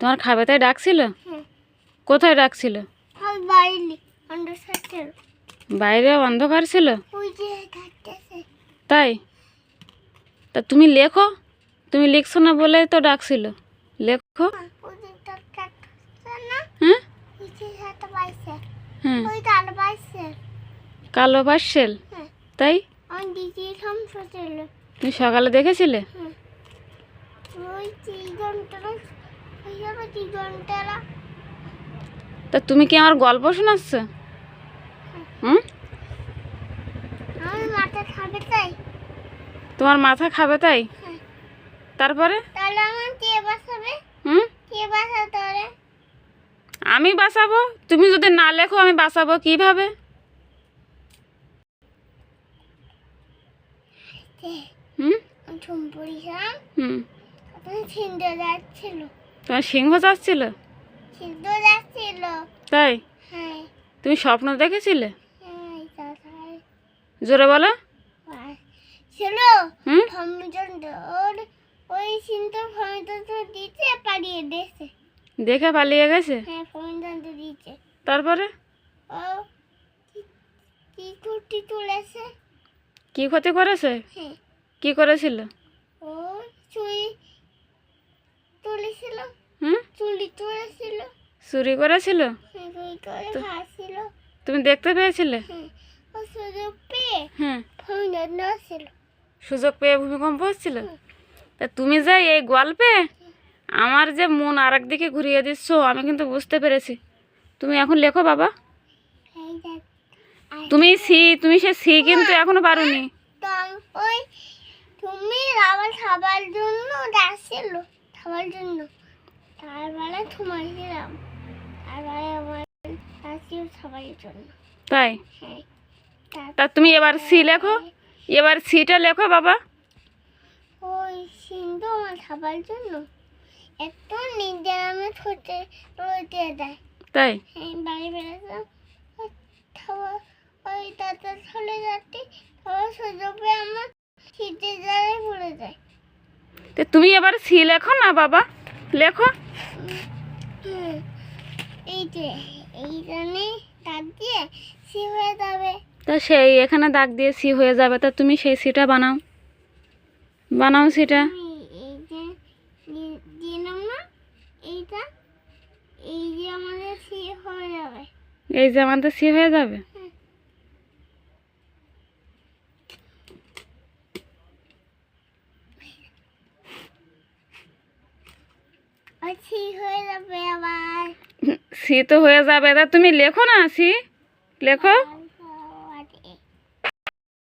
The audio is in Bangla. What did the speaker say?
তোমার খাবে তাই ডাকছিল? কোথায় ডাকছিল? বাইরে অন্ধকার ছিল তাই? তা তুমি লেখো, তুমি লিখছো না বলে তো ডাকছিল। লেখো। হ্যাঁ হ্যাঁ, কালো পার্সেল। তাই তুমি সকালে দেখেছিলে? তা তুমি কি আমার গল্প শোনাচ্ছ? হুম, তোমার মাথা খাবে তাই? তারপরে হুম, আমি বাঁচাবো? তুমি যদি না লেখো আমি বাঁচাবো কিভাবে? হুম হুম, তোমার সিংহ যাচ্ছিল তাই? তুমি স্বপ্ন দেখেছিলে? জোরে বলো। হুম, দেখে পালিয়ে গেছে। তারপরে কি ক্ষতি করেছে? কি করেছিল? হুম, চুরি করেছিল? তুমি দেখতে পেয়েছিলে? হ্যাঁ, সুযোগ পেয়ে ভূমিকম্প হচ্ছিল। তা তুমি যে এই গল্পে আমার যে মন আর একদিকে ঘুরিয়ে দিচ্ছ আমি কিন্তু বুঝতে পেরেছি। তুমি এখন লেখো বাবা। তুমি সে সি কিন্তু এখনো পারোনি। তাই? তা তুমি এবার সি লেখো, এবার সিটা লেখো বাবা। তাই? তো তুমি এবার সি লেখো না বাবা, লেখো। তা সেই এখানে দাগ দিয়ে সি হয়ে যাবে। তা তুমি সেই সিটা বানাও, বানাও সিটা। এই যে আমাদের সি হয়ে যাবে। সি তো হয়ে যাবে। তা তুমি লেখো না সি, লেখো।